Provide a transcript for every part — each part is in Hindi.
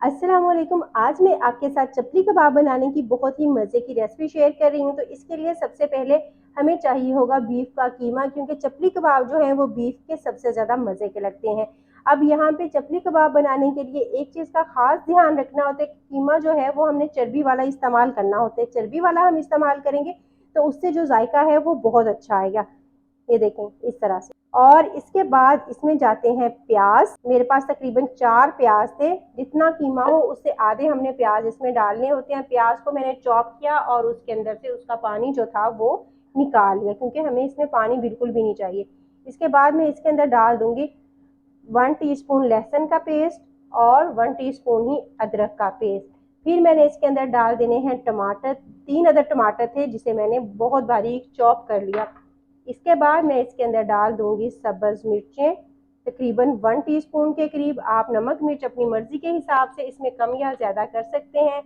अस्सलाम वालेकुम। आज मैं आपके साथ चपली कबाब बनाने की बहुत ही मज़े की रेसिपी शेयर कर रही हूँ। तो इसके लिए सबसे पहले हमें चाहिए होगा बीफ का कीमा, क्योंकि चपली कबाब जो है वो बीफ के सबसे ज़्यादा मज़े के लगते हैं। अब यहाँ पे चपली कबाब बनाने के लिए एक चीज़ का खास ध्यान रखना होता है कि कीमा जो है वो हमने चर्बी वाला इस्तेमाल करना होता है। चर्बी वाला हम इस्तेमाल करेंगे तो उससे जो जायका है वो बहुत अच्छा आएगा। ये देखें इस तरह से। और इसके बाद इसमें जाते हैं प्याज। मेरे पास तकरीबन 4 प्याज थे। जितना कीमा हो उससे आधे हमने प्याज इसमें डालने होते हैं। प्याज को मैंने चॉप किया और उसके अंदर से उसका पानी जो था वो निकाल लिया, क्योंकि हमें इसमें पानी बिल्कुल भी नहीं चाहिए। इसके बाद मैं इसके अंदर डाल दूंगी 1 टीस्पून लहसुन का पेस्ट और 1 टीस्पून ही अदरक का पेस्ट। फिर मैंने इसके अंदर डाल देने हैं टमाटर। 3 अदर टमाटर थे जिसे मैंने बहुत बारीक चॉप कर लिया। इसके बाद मैं इसके अंदर डाल दूंगी सब्ज़ मिर्चें, तकरीबन 1 टीस्पून के करीब। आप नमक मिर्च अपनी मर्जी के हिसाब से इसमें कम या ज़्यादा कर सकते हैं।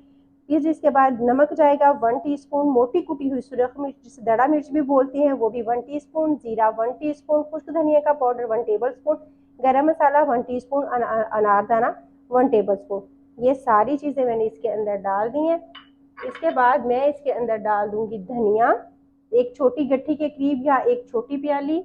फिर जिसके बाद नमक जाएगा 1 टीस्पून, मोटी कुटी हुई सुरख मिर्च जिसे दड़ा मिर्च भी बोलते हैं वो भी 1 टीस्पून, जीरा 1 टीस्पून, खुश्क धनिया का पाउडर 1 टेबल स्पून, गरम मसाला 1 टीस्पून, अनारदाना 1 टेबल स्पून। ये सारी चीज़ें मैंने इसके अंदर डाल दी हैं। इसके बाद मैं इसके अंदर डाल दूंगी धनिया, एक छोटी गट्ठी के करीब या एक छोटी प्याली।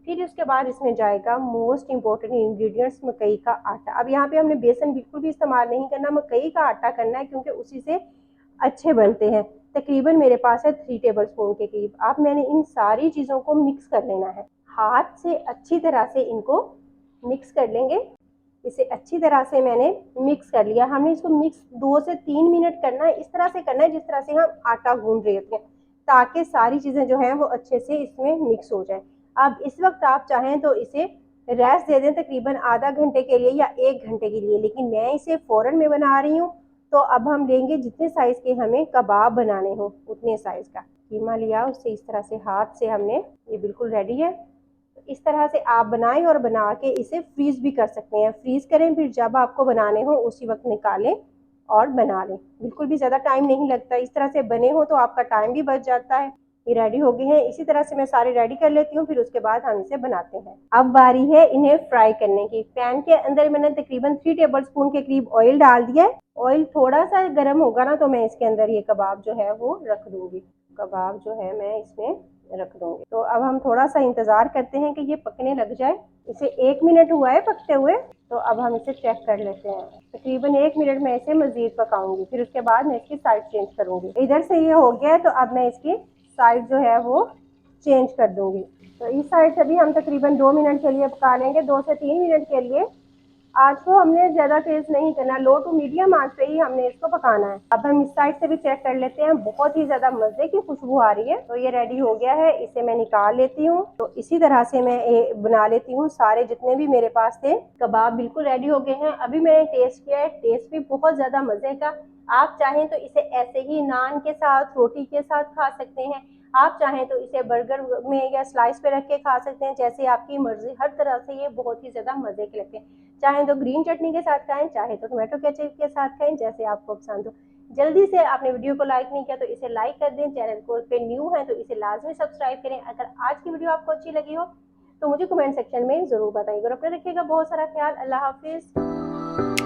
फिर उसके बाद इसमें जाएगा मोस्ट इंपॉर्टेंट इंग्रेडिएंट्स, मकई का आटा। अब यहाँ पे हमने बेसन बिल्कुल भी इस्तेमाल नहीं करना, मकई का आटा करना है, क्योंकि उसी से अच्छे बनते हैं। तकरीबन मेरे पास है 3 टेबल स्पून के करीब। अब मैंने इन सारी चीज़ों को मिक्स कर लेना है। हाथ से अच्छी तरह से इनको मिक्स कर लेंगे। इसे अच्छी तरह से मैंने मिक्स कर लिया। हमने इसको मिक्स 2 से 3 मिनट करना है। इस तरह से करना है जिस तरह से हम आटा गूंद रहे होते हैं, ताकि सारी चीज़ें जो हैं वो अच्छे से इसमें मिक्स हो जाए। अब इस वक्त आप चाहें तो इसे रेस्ट दे दें तकरीबन आधा घंटे के लिए या 1 घंटे के लिए, लेकिन मैं इसे फ़ौरन में बना रही हूँ। तो अब हम लेंगे जितने साइज़ के हमें कबाब बनाने हो उतने साइज़ का कीमा लिया, उससे इस तरह से हाथ से हमने, ये बिल्कुल रेडी है। इस तरह से आप बनाएं और बना के इसे फ्रीज भी कर सकते हैं। फ्रीज करें, फिर जब आपको बनाने हो उसी वक्त निकालें और बना लें। बिल्कुल भी ज़्यादा टाइम नहीं लगता। इस तरह से बने हो तो आपका टाइम भी बच जाता है। ये रेडी हो गए हैं। इसी तरह से मैं सारे रेडी कर लेती हूँ, फिर उसके बाद हम इसे बनाते हैं। अब बारी है इन्हें फ्राई करने की। पैन के अंदर मैंने तकरीबन 3 टेबल स्पून के करीब ऑयल डाल दिया है। ऑयल थोड़ा सा गर्म होगा ना तो मैं इसके अंदर ये कबाब जो है वो रख दूंगी। कबाब जो है मैं इसमें रख दूंगी। तो अब हम थोड़ा सा इंतजार करते हैं कि ये पकने लग जाए। इसे 1 मिनट हुआ है पकते हुए, तो अब हम इसे चेक कर लेते हैं। तकरीबन 1 मिनट में इसे मजीद पकाऊंगी, फिर उसके बाद मैं इसकी साइड चेंज करूंगी। इधर से ये हो गया है तो अब मैं इसकी साइड जो है वो चेंज कर दूंगी। तो इस साइड से भी हम तकरीबन 2 मिनट के लिए पका लेंगे, 2 से 3 मिनट के लिए। आँच को हमने ज़्यादा तेज नहीं करना, लो टू मीडियम आँच पे ही हमने इसको पकाना है। अब हम इस साइड से भी चेक कर लेते हैं। बहुत ही ज़्यादा मज़े की खुशबू आ रही है। तो ये रेडी हो गया है, इसे मैं निकाल लेती हूँ। तो इसी तरह से मैं ये बना लेती हूँ सारे जितने भी मेरे पास थे कबाब। बिल्कुल रेडी हो गए हैं। अभी मैंने टेस्ट किया है, टेस्ट भी बहुत ज़्यादा मज़े का। आप चाहें तो इसे ऐसे ही नान के साथ, रोटी के साथ खा सकते हैं। आप चाहें तो इसे बर्गर में या स्लाइस पे रख के खा सकते हैं, जैसे आपकी मर्जी। हर तरह से ये बहुत ही ज़्यादा मज़े के लगते हैं। चाहे तो ग्रीन चटनी के साथ खाएं, चाहे तो टोमेटो केचप के साथ खाएं, जैसे आपको पसंद हो। जल्दी से आपने वीडियो को लाइक नहीं किया तो इसे लाइक कर दें। चैनल को पे न्यू है तो इसे लाजमी सब्सक्राइब करें। अगर आज की वीडियो आपको अच्छी लगी हो तो मुझे कमेंट सेक्शन में ज़रूर बताइएगा। और अपने रखिएगा बहुत सारा ख्याल। अल्लाह हाफिज़।